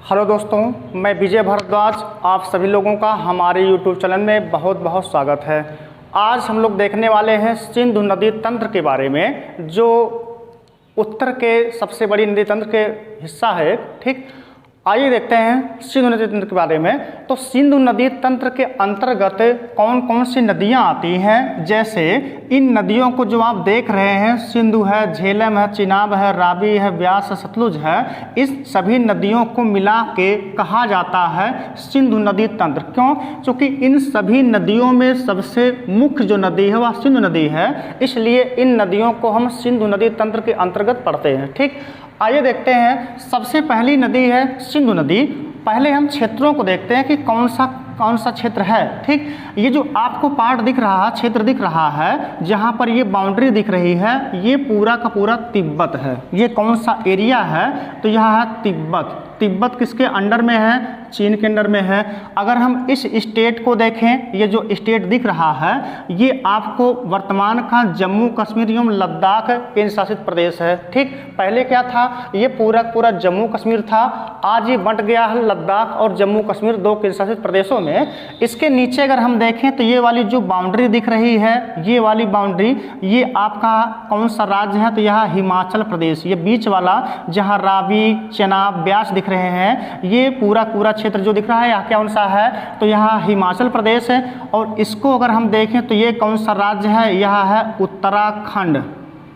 Hello दोस्तों, मैं विजय भारद्वाज। आप सभी लोगों का हमारे YouTube चैनल में बहुत बहुत स्वागत है। आज हम लोग देखने वाले हैं सिंधु नदी तंत्र के बारे में, जो उत्तर के सबसे बड़ी नदी तंत्र के हिस्सा है। ठीक, आइए देखते हैं सिंधु नदी तंत्र के बारे में। तो सिंधु नदी तंत्र के अंतर्गत कौन कौन सी नदियां आती हैं, जैसे इन नदियों को जो आप देख रहे हैं, सिंधु है, झेलम है, चिनाब है, रावी है, ब्यास है, सतलुज है, इस सभी नदियों को मिला के कहा जाता है सिंधु नदी तंत्र। क्यों? क्योंकि इन सभी नदियों में सबसे मुख्य जो नदी है वह सिंधु नदी है, इसलिए इन नदियों को हम सिंधु नदी तंत्र के अंतर्गत पढ़ते हैं। ठीक, आइए देखते हैं। सबसे पहली नदी है सिंधु नदी। पहले हम क्षेत्रों को देखते हैं कि कौन सा क्षेत्र है। ठीक, ये जो आपको पार्ट दिख रहा है, क्षेत्र दिख रहा है, जहाँ पर ये बाउंड्री दिख रही है, ये पूरा का पूरा तिब्बत है। ये कौन सा एरिया है? तो यह है तिब्बत। तिब्बत किसके अंडर में है? चीन के अंडर में है। अगर हम इस स्टेट को देखें, ये जो स्टेट दिख रहा है, ये आपको वर्तमान का जम्मू कश्मीर एवं लद्दाख केंद्र शासित प्रदेश है। ठीक, पहले क्या था? ये पूरा जम्मू कश्मीर था। आज ये बंट गया है लद्दाख और जम्मू कश्मीर, दो केंद्र शासित प्रदेशों में। इसके नीचे अगर हम देखें तो ये वाली जो बाउंड्री दिख रही है, ये वाली बाउंड्री, ये आपका कौन सा राज्य है? तो यह हिमाचल प्रदेश। ये बीच वाला जहाँ रावी, चेनाब, ब्यास दिख रहे हैं, ये पूरा क्षेत्र जो दिख रहा है, यह कौन सा है? तो यह हिमाचल प्रदेश है। और इसको अगर हम देखें तो ये कौन सा राज्य है? यह है उत्तराखंड।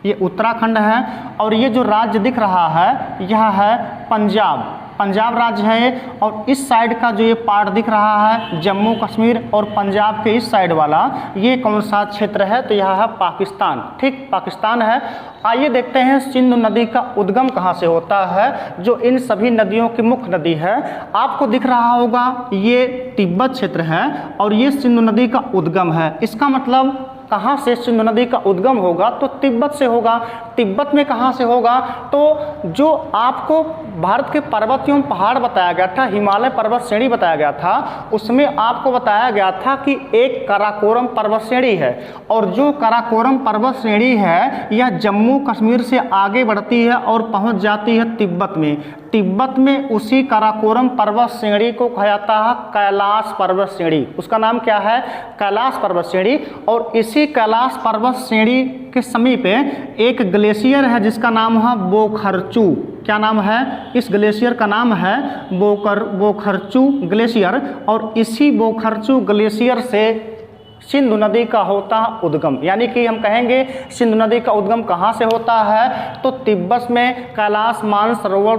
ये उत्तराखंड है। और ये जो राज्य दिख रहा है, यह है पंजाब राज्य है। और इस साइड का जो ये पार्ट दिख रहा है, जम्मू कश्मीर और पंजाब के इस साइड वाला, ये कौन सा क्षेत्र है? तो यह है पाकिस्तान। ठीक, पाकिस्तान है। आइए देखते हैं सिंधु नदी का उद्गम कहाँ से होता है, जो इन सभी नदियों की मुख्य नदी है। आपको दिख रहा होगा ये तिब्बत क्षेत्र है और ये सिंधु नदी का उद्गम है। इसका मतलब कहाँ से सिंधु नदी का उद्गम होगा? तो तिब्बत से होगा। तिब्बत में कहाँ से होगा? तो जो आपको भारत के पर्वत एवं पहाड़ बताया गया था, हिमालय पर्वत श्रेणी बताया गया था, उसमें आपको बताया गया था कि एक काराकोरम पर्वत श्रेणी है। और जो काराकोरम पर्वत श्रेणी है, यह जम्मू कश्मीर से आगे बढ़ती है और पहुँच जाती है तिब्बत में। तिब्बत में उसी काराकोरम पर्वत श्रेणी को कहा जाता है कैलाश पर्वत श्रेणी। उसका नाम क्या है? कैलाश पर्वत श्रेणी। और इसी कैलाश पर्वत श्रेणी के समीप एक ग्लेशियर है जिसका नाम है बोखरचू। क्या नाम है? इस ग्लेशियर का नाम है बोखरचू ग्लेशियर। और इसी बोखरचू ग्लेशियर से सिंधु नदी का होता है उद्गम। यानी कि हम कहेंगे सिंधु नदी का उद्गम कहाँ से होता है? तो तिब्बत में कैलाश मानसरोवर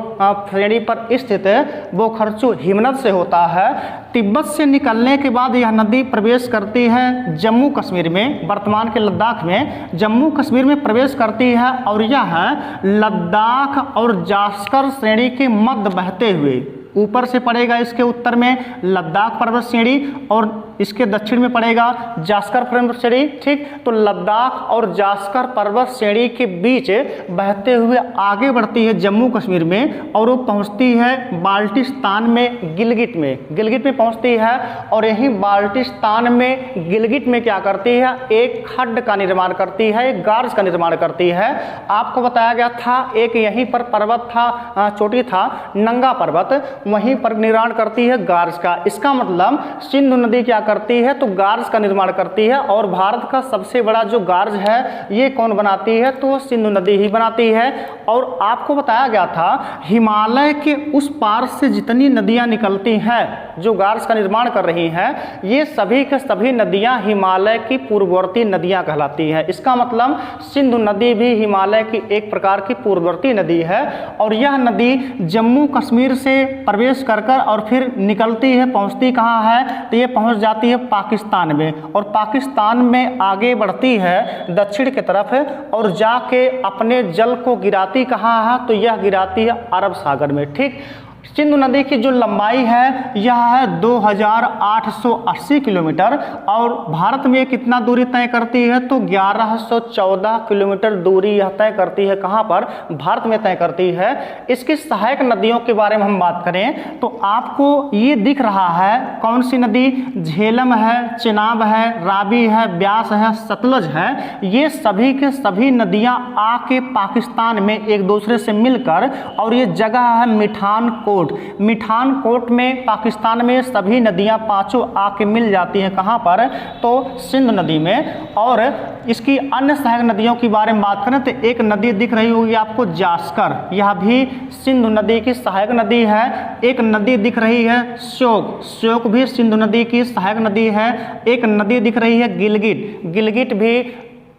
श्रेणी पर स्थित बोखरचू हिमनद से होता है। तिब्बत से निकलने के बाद यह नदी प्रवेश करती है जम्मू कश्मीर में, वर्तमान के लद्दाख में जम्मू कश्मीर में प्रवेश करती है। और यह लद्दाख और जास्कर श्रेणी के मध्य बहते हुए ऊपर से पड़ेगा, इसके उत्तर में लद्दाख पर्वत श्रेणी और इसके दक्षिण में पड़ेगा जास्कर पर्वत श्रेणी। ठीक, तो लद्दाख और जास्कर पर्वत श्रेणी के बीच बहते हुए आगे बढ़ती है जम्मू कश्मीर में और वो पहुंचती है बाल्टिस्तान में, गिलगिट में पहुंचती है। और यही बाल्टिस्तान में, गिलगिट में क्या करती है? एक खड्ड का निर्माण करती है, एक गार्ज का निर्माण करती है। आपको बताया गया था एक यहीं पर पर्वत था, चोटी था, नंगा पर्वत, वहीं पर निर्माण करती है गार्ज का। इसका मतलब सिंधु नदी क्या करती है? तो गार्ज का निर्माण करती है। और भारत का सबसे बड़ा जो गार्ज है, ये कौन बनाती है? तो सिंधु नदी ही बनाती है। और आपको बताया गया था हिमालय के उस पार से जितनी नदियां निकलती हैं, जो गार्ज का निर्माण कर रही हैं, ये सभी के सभी नदियां हिमालय की पूर्ववर्ती नदियां कहलाती है। इसका मतलब सिंधु नदी भी हिमालय की एक प्रकार की पूर्ववर्ती नदी है। और यह नदी जम्मू कश्मीर से प्रवेश कर और फिर निकलती है, पहुंचती कहाँ है? तो ये पहुंच जाती है पाकिस्तान में। और पाकिस्तान में आगे बढ़ती है दक्षिण की तरफ और जाके अपने जल को गिराती कहाँ है? तो यह गिराती है अरब सागर में। ठीक, सिंधु नदी की जो लंबाई है यह है 2880 किलोमीटर। और भारत में कितना दूरी तय करती है? तो 1114 किलोमीटर दूरी यह तय करती है। कहाँ पर? भारत में तय करती है। इसकी सहायक नदियों के बारे में हम बात करें तो आपको ये दिख रहा है कौन सी नदी? झेलम है, चिनाब है, रावी है, ब्यास है, सतलुज है। ये सभी के सभी नदियाँ आके पाकिस्तान में एक दूसरे से मिलकर, और ये जगह है मिठान को मिठानकोट में पाकिस्तान में सभी नदियां पांचों आके मिल जाती हैं। कहाँ पर? तो सिंधु नदी में। और इसकी अन्य सहायक नदियों के बारे में बात करें तो एक नदी दिख रही होगी आपको जास्कर, यह भी सिंधु नदी की सहायक नदी है। एक नदी दिख रही है श्योक, श्योक भी सिंधु नदी की सहायक नदी है। एक नदी दिख रही है गिलगिट, गिलगिट भी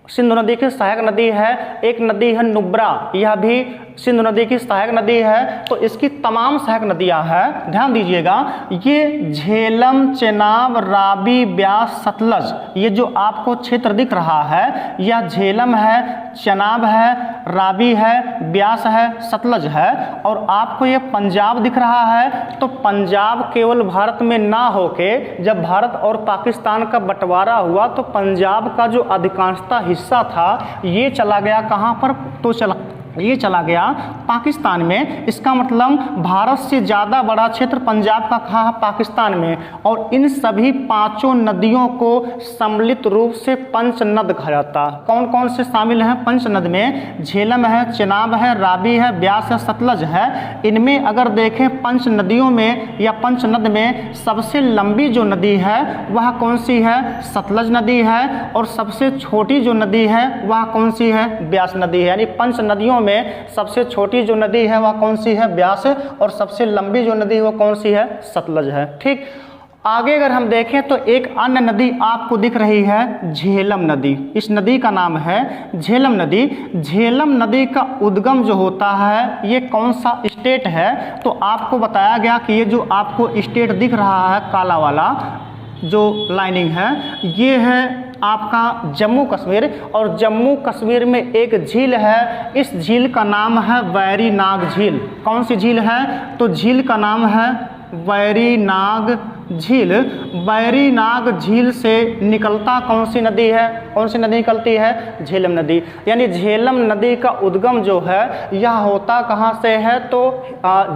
सिंधु नदी की सहायक नदी है। एक नदी है नुब्रा, यह भी सिंधु नदी की सहायक नदी है। तो इसकी तमाम सहायक नदियां हैं, ध्यान दीजिएगा। ये झेलम, चेनाब, रावी, ब्यास, सतलज, ये जो आपको क्षेत्र दिख रहा है यह झेलम है, चेनाब है, रावी है, ब्यास है, सतलज है। और आपको ये पंजाब दिख रहा है, तो पंजाब केवल भारत में ना होके जब भारत और पाकिस्तान का बंटवारा हुआ तो पंजाब का जो अधिकांशता हिस्सा था ये चला गया कहाँ पर? तो ये चला गया पाकिस्तान में। इसका मतलब भारत से ज़्यादा बड़ा क्षेत्र पंजाब का कहाँ है? पाकिस्तान में। और इन सभी पांचों नदियों को सम्मिलित रूप से पंचनद कहा जाता है। कौन कौन से शामिल हैं पंचनद में? झेलम है, चेनाब है, रावी है, ब्यास है, सतलज है। इनमें अगर देखें पंच नदियों में या पंचनद में सबसे लंबी जो नदी है वह कौन सी है? सतलज नदी है। और सबसे छोटी जो नदी है वह कौन सी है? ब्यास नदी है। यानी पंच नदियों में सबसे छोटी जो नदी है वह कौन सी है? ब्यास। और सबसे लंबी जो नदी है वो कौन सी है? सतलज है। ठीक, आगे अगर हम देखें तो एक अन्य नदी आपको दिख रही है झेलम नदी। इस नदी का नाम है झेलम नदी। झेलम नदी का उद्गम जो होता है ये कौन सा स्टेट है? तो आपको बताया गया कि ये जो आपको स्टेट दिख रहा है काला वाला जो लाइनिंग है ये है आपका जम्मू कश्मीर। और जम्मू कश्मीर में एक झील है, इस झील का नाम है वैरीनाग झील। कौन सी झील है? तो झील का नाम है वैरीनाग झील। वैरीनाग झील से निकलता कौन सी नदी है? कौन सी नदी निकलती है? झेलम नदी। यानी झेलम नदी का उद्गम जो है यह होता कहाँ से है? तो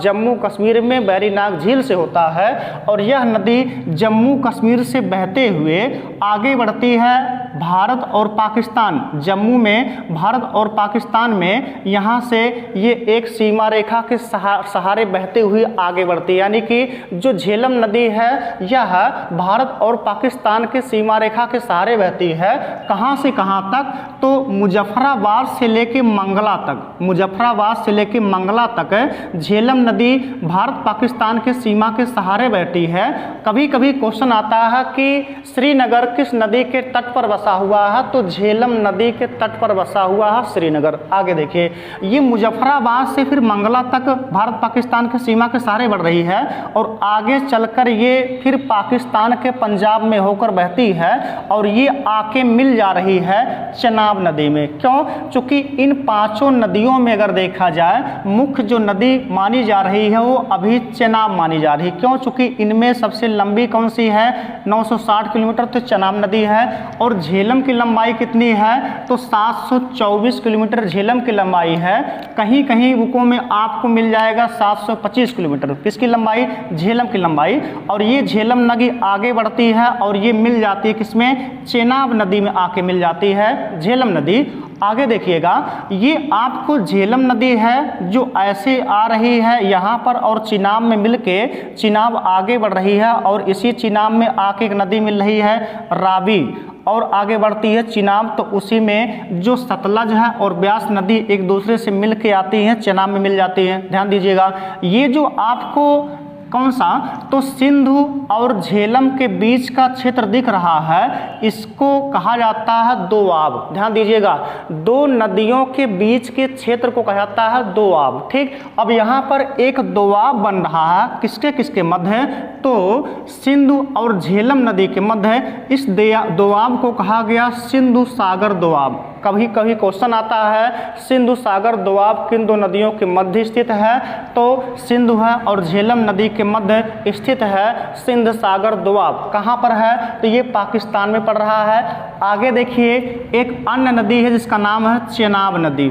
जम्मू कश्मीर में वैरीनाग झील से होता है। और यह नदी जम्मू कश्मीर से बहते हुए आगे बढ़ती है भारत और पाकिस्तान। जम्मू में भारत और पाकिस्तान में यहाँ से ये एक सीमा रेखा के सहारे बहते हुए आगे बढ़ती है। यानी कि जो झेलम नदी है यह भारत और पाकिस्तान के सीमा रेखा के सहारे बहती है। कहाँ से कहाँ तक? तो मुजफ्फराबाद से लेके मंगला तक, मुजफ्फराबाद से लेके मंगला तक झेलम नदी भारत पाकिस्तान के सीमा के सहारे बहती है। कभी कभी क्वेश्चन आता है कि श्रीनगर किस नदी के तट पर बसा हुआ है? तो झेलम नदी के तट पर बसा हुआ है श्रीनगर। आगे देखिए, ये मुजफ्फराबाद से फिर मंगला तक भारत पाकिस्तान के सीमा के सहारे बढ़ रही है और आगे चलकर ये फिर पाकिस्तान के पंजाब में होकर बहती है और ये आके मिल जा रही है चेनाब नदी में। क्यों? क्योंकि इन पांचों नदियों में अगर देखा जाए मुख्य जो नदी मानी जा रही है वो अभी चेनाब मानी जा रही है। क्यों? क्योंकि इनमें सबसे लंबी कौन सी है? 960 किलोमीटर तो चेनाब नदी है। और झेलम की लंबाई कितनी है? तो 724 किलोमीटर झेलम की लंबाई है। कहीं कहीं बुकों में आपको मिल जाएगा 725 किलोमीटर। किसकी लंबाई? झेलम की लंबाई। और ये झेलम नदी आगे बढ़ती है और ये मिल जाती है किसमें? चेनाब नदी में आके मिल जाती है झेलम नदी। आगे देखिएगा, ये आपको झेलम नदी है जो ऐसे आ रही है यहाँ पर और चिनाब में मिलके चिनाब आगे बढ़ रही है और इसी चिनाब में आके एक नदी मिल रही है रावी और आगे बढ़ती है चिनाब। तो उसी में जो सतलज है और ब्यास नदी एक दूसरे से मिल के आती हैं, चिनाब में मिल जाती हैं। ध्यान दीजिएगा, ये जो आपको कौन सा? तो सिंधु और झेलम के बीच का क्षेत्र दिख रहा है, इसको कहा जाता है दोआब। ध्यान दीजिएगा, दो नदियों के बीच के क्षेत्र को कहा जाता है दोआब। ठीक, अब यहाँ पर एक दोआब बन रहा है, किसके किसके मध्य? तो सिंधु और झेलम नदी के मध्य। इस दोआब को कहा गया सिंधु सागर दोआब। कभी कभी क्वेश्चन आता है सिंधु सागर दोआब किन दो नदियों के मध्य स्थित है? तो सिंधु है और झेलम नदी के मध्य स्थित है सिंध सागर दोआब। कहाँ पर है? तो ये पाकिस्तान में पड़ रहा है। आगे देखिए, एक अन्य नदी है जिसका नाम है चेनाब नदी।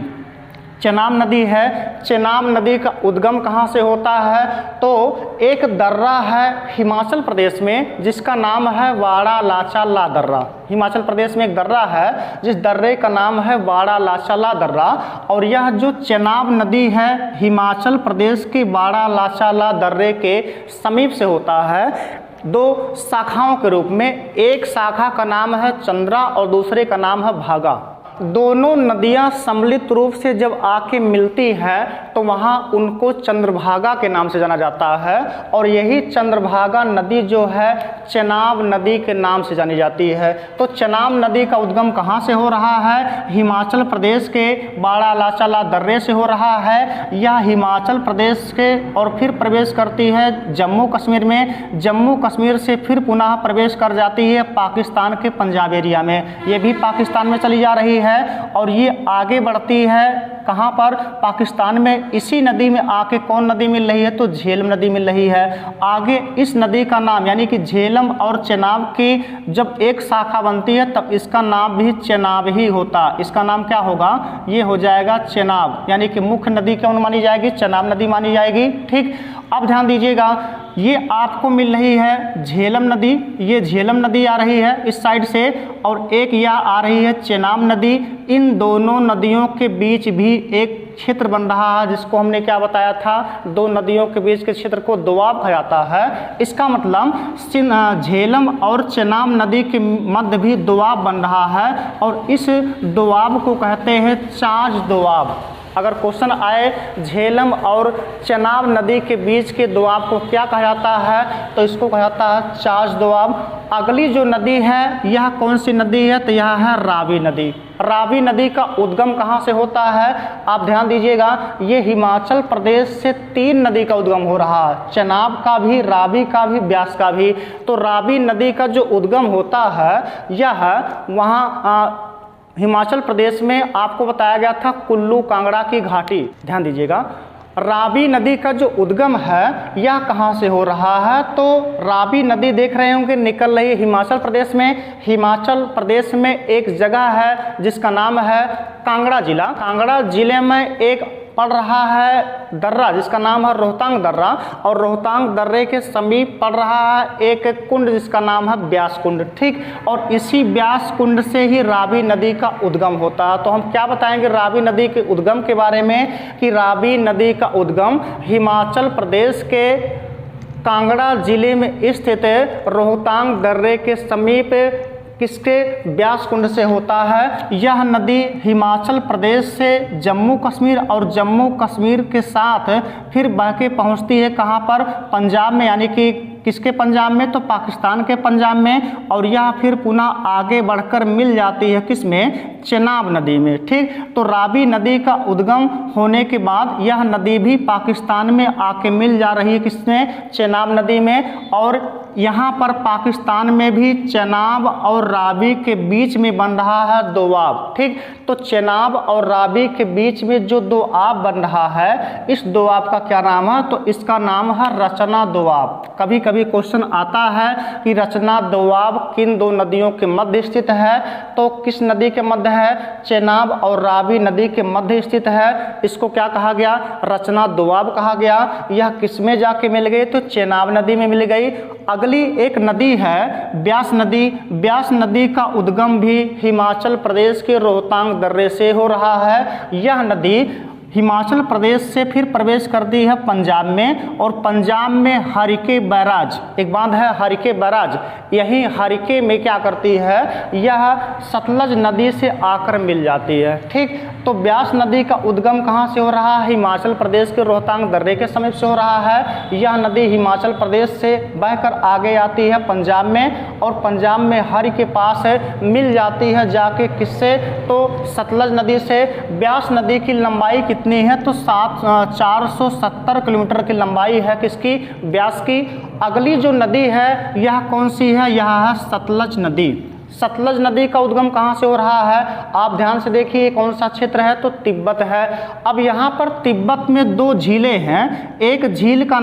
चेनाब नदी है। चेनाब नदी का उद्गम कहाँ से होता है? तो एक दर्रा है हिमाचल प्रदेश में जिसका नाम है वाड़ा लाचा ला दर्रा। हिमाचल प्रदेश में एक दर्रा है जिस दर्रे का नाम है वाड़ा लाचा ला दर्रा, और यह जो चेनाब नदी है हिमाचल प्रदेश के वाड़ा लाचा ला दर्रे के समीप से होता है। दो शाखाओं के रूप में, एक शाखा का नाम है चंद्रा और दूसरे का नाम है भागा। दोनों नदियां सम्मिलित रूप से जब आके मिलती है तो वहाँ उनको चंद्रभागा के नाम से जाना जाता है, और यही चंद्रभागा नदी जो है चेनाब नदी के नाम से जानी जाती है। तो चेनाब नदी का उद्गम कहाँ से हो रहा है? हिमाचल प्रदेश के वाड़ा लाचा ला दर्रे से हो रहा है। यह हिमाचल प्रदेश के और फिर प्रवेश करती है जम्मू कश्मीर में, जम्मू कश्मीर से फिर पुनः प्रवेश कर जाती है पाकिस्तान के पंजाब एरिया में, ये भी पाकिस्तान में चली जा रही है। और ये आगे बढ़ती है कहाँ पर? पाकिस्तान में। इसी नदी में आके कौन नदी मिल रही है? तो झेलम नदी मिल रही है। आगे इस नदी का नाम यानी कि झेलम और चेनाब की जब एक शाखा बनती है तब इसका नाम भी चेनाब ही होता। इसका नाम क्या होगा? ये हो जाएगा चेनाब, यानी कि मुख्य नदी कौन मानी जाएगी? चेनाब नदी मानी जाएगी। ठीक, अब ध्यान दीजिएगा, ये आपको मिल रही है झेलम नदी, ये झेलम नदी आ रही है इस साइड से, और एक यह आ रही है चेनाब नदी। इन दोनों नदियों के बीच भी एक क्षेत्र बन रहा है जिसको हमने क्या बताया था? दो नदियों के बीच के क्षेत्र को दोआब कहा जाता है। इसका मतलब झेलम और चेनाब नदी के मध्य भी दोआब बन रहा है, और इस दोआब को कहते हैं चाज दोआब। अगर क्वेश्चन आए झेलम और चेनाब नदी के बीच के दोआब को क्या कहा जाता है? तो इसको कहा जाता है चाज दोआब। अगली जो नदी है यह कौन सी नदी है? तो यह है रावी नदी। रावी नदी का उद्गम कहाँ से होता है? आप ध्यान दीजिएगा, ये हिमाचल प्रदेश से 3 नदी का उद्गम हो रहा है, चेनाब का भी, रावी का भी, ब्यास का भी। तो रावी नदी का जो उद्गम होता है यह वहाँ हिमाचल प्रदेश में आपको बताया गया था कुल्लू कांगड़ा की घाटी। ध्यान दीजिएगा, रावी नदी का जो उद्गम है यह कहाँ से हो रहा है? तो रावी नदी देख रहे होंगे निकल रही है हिमाचल प्रदेश में। हिमाचल प्रदेश में एक जगह है जिसका नाम है कांगड़ा जिला। कांगड़ा जिले में एक पड़ रहा है दर्रा जिसका नाम है रोहतांग दर्रा, और रोहतांग दर्रे के समीप पड़ रहा है एक कुंड जिसका नाम है ब्यास कुंड। ठीक, और इसी ब्यास कुंड से ही रावी नदी का उद्गम होता है। तो हम क्या बताएंगे रावी नदी के उद्गम के बारे में? कि रावी नदी का उद्गम हिमाचल प्रदेश के कांगड़ा जिले में स्थित रोहतांग दर्रे के समीप किसके? ब्यास कुंड से होता है। यह नदी हिमाचल प्रदेश से जम्मू कश्मीर और जम्मू कश्मीर के साथ फिर बह के पहुँचती है कहाँ पर? पंजाब में, यानी कि किसके पंजाब में? तो पाकिस्तान के पंजाब में, और यह फिर पुनः आगे बढ़कर मिल जाती है किसमें? चेनाब नदी में। ठीक, तो रावी नदी का उद्गम होने के बाद यह नदी भी पाकिस्तान में आके मिल जा रही है किसमें? चेनाब नदी में, और यहाँ पर पाकिस्तान में भी चेनाब और रावी के बीच में बन रहा है दोआब। ठीक, तो चेनाब और रावी के बीच में जो दोआब बन रहा है इस दोआब का क्या नाम है? तो इसका नाम है रचना दोआब। कभी कभी क्वेश्चन आता है कि रचना दोआब किन दो नदियों के मध्य स्थित है? तो किस नदी के मध्य है? चेनाब और रावी नदी के मध्य स्थित है। इसको क्या कहा गया? रचना दोआब कहा गया। यह किसमें जाके मिल गई? तो चेनाब नदी में मिल गई। अगली एक नदी है ब्यास नदी। ब्यास नदी का उद्गम भी हिमाचल प्रदेश के रोहतांग दर्रे से हो रहा है। यह नदी हिमाचल प्रदेश से फिर प्रवेश करती है पंजाब में, और पंजाब में हरिके बैराज, एक बांध है हरिके बैराज, यही हरिके में क्या करती है? यह सतलज नदी से आकर मिल जाती है। ठीक, तो ब्यास नदी का उद्गम कहाँ से हो रहा है? हिमाचल प्रदेश के रोहतांग दर्रे के समीप से हो रहा है। यह नदी हिमाचल प्रदेश से बहकर आगे आती है पंजाब में, और पंजाब में हरि के पास मिल जाती है जाके किससे? तो सतलज नदी से। ब्यास नदी की लंबाई कितनी है? तो 470 किलोमीटर की लंबाई है किसकी? ब्यास की। अगली जो नदी है यह कौन सी है? यह है सतलज नदी। सतलज नदी का उद्गम कहाँ से हो रहा है? आप ध्यान से देखिए कौन सा क्षेत्र है? तो तिब्बत है। अब यहाँ पर तिब्बत में 2 झीलें हैं। एक झील का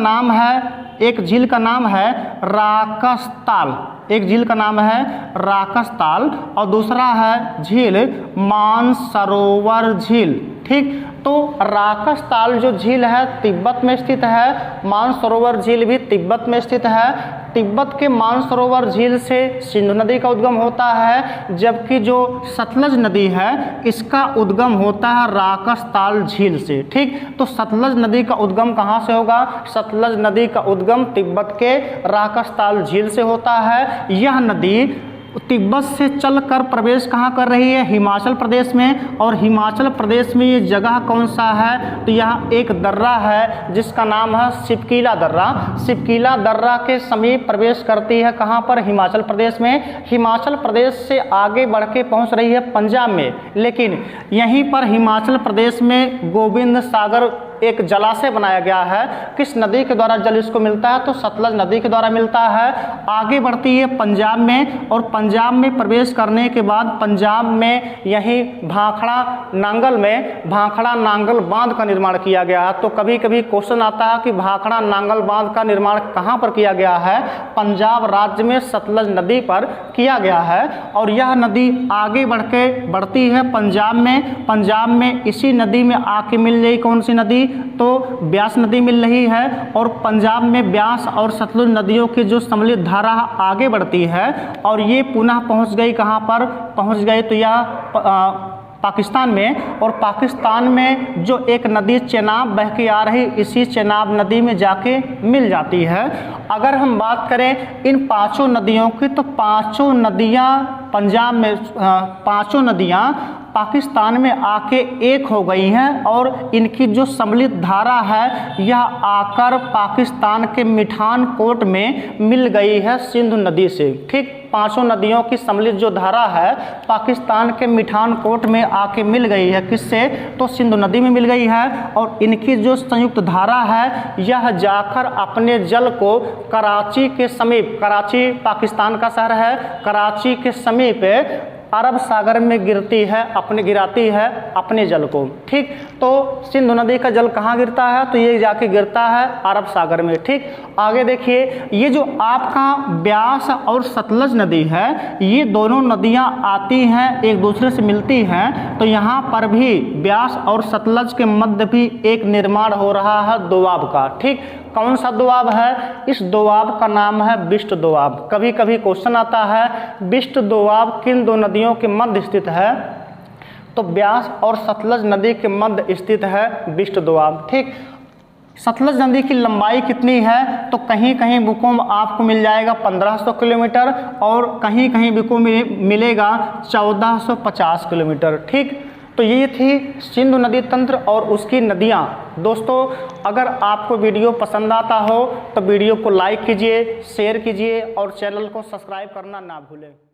नाम है राकसताल, एक झील का नाम है राकसताल, और दूसरा है झील मानसरोवर झील। ठीक। तो राकसताल जो झील है तिब्बत में स्थित है, मानसरोवर झील भी तिब्बत में स्थित है। तिब्बत के मानसरोवर झील से सिंधु नदी का उद्गम होता है, जबकि जो सतलज नदी है इसका उद्गम होता है राकसताल झील से, ठीक। तो सतलज नदी का उद्गम कहाँ से होगा? सतलज नदी का उद्गम तिब्बत के राकसताल झील से होता है। यह नदी तिब्बत से चलकर प्रवेश कहाँ कर रही है? हिमाचल प्रदेश में। और हिमाचल प्रदेश में ये जगह कौन सा है? तो यहाँ एक दर्रा है जिसका नाम है सिपकीला दर्रा। सिपकीला दर्रा के समीप प्रवेश करती है, कहाँ पर? हिमाचल प्रदेश में। हिमाचल प्रदेश से आगे बढ़ के पहुँच रही है पंजाब में, लेकिन यहीं पर हिमाचल प्रदेश में गोविंद सागर एक जलाशय बनाया गया है। किस नदी के द्वारा जल इसको मिलता है? तो सतलज नदी के द्वारा मिलता है। आगे बढ़ती है पंजाब में, और पंजाब में प्रवेश करने के बाद पंजाब में यही भाखड़ा नांगल में भाखड़ा नांगल बांध का निर्माण किया गया है। तो कभी कभी क्वेश्चन आता है कि भाखड़ा नांगल बांध का निर्माण कहाँ पर किया गया है? पंजाब राज्य में सतलज नदी पर किया गया है। और यह नदी आगे बढ़ती है पंजाब में। पंजाब में इसी नदी में आके मिल रही कौन सी नदी? तो ब्यास नदी मिल रही है। और पंजाब में ब्यास और सतलुज नदियों की जो सम्मिलित धारा आगे बढ़ती है और ये पुनः पहुंच गई कहाँ पर? पहुंच गई तो यह पाकिस्तान में। और पाकिस्तान में जो एक नदी चेनाब बह के आ रही, इसी चेनाब नदी में जाके मिल जाती है। अगर हम बात करें इन पांचों नदियों की, तो पांचों नदियां पंजाब में, पांचों नदियां पाकिस्तान में आके एक हो गई हैं, और इनकी जो सम्मिलित धारा है यह आकर पाकिस्तान के मिठान कोट में मिल गई है सिंधु नदी से, ठीक। पांचों नदियों की सम्मिलित जो धारा है पाकिस्तान के मिठान कोट में आके मिल गई है, किससे? तो सिंधु नदी में मिल गई है। और इनकी जो संयुक्त धारा है यह जाकर अपने जल को कराची के समीप, कराची पाकिस्तान का शहर है, कराची के समीप अरब सागर में गिराती है अपने जल को, ठीक। तो सिंधु नदी का जल कहाँ गिरता है? तो ये जाके गिरता है अरब सागर में, ठीक। आगे देखिए, ये जो आपका ब्यास और सतलज नदी है, ये दोनों नदियाँ आती हैं एक दूसरे से मिलती हैं। तो यहाँ पर भी ब्यास और सतलज के मध्य भी एक निर्माण हो रहा है दोआब का, ठीक। कौन सा दोआब है? इस दोआब का नाम है बिष्ट दोआब। कभी कभी क्वेश्चन आता है बिष्ट दोआब किन दो नदियों के मध्य स्थित है? तो ब्यास और सतलज नदी के मध्य स्थित है बिष्ट दोआब, ठीक। सतलज नदी की लंबाई कितनी है? तो कहीं कहीं बुकों में आपको मिल जाएगा 1500 किलोमीटर, और कहीं कहीं बुकों में मिलेगा 1450 किलोमीटर, ठीक। तो ये थी सिंधु नदी तंत्र और उसकी नदियाँ। दोस्तों, अगर आपको वीडियो पसंद आता हो तो वीडियो को लाइक कीजिए, शेयर कीजिए और चैनल को सब्सक्राइब करना ना भूलें।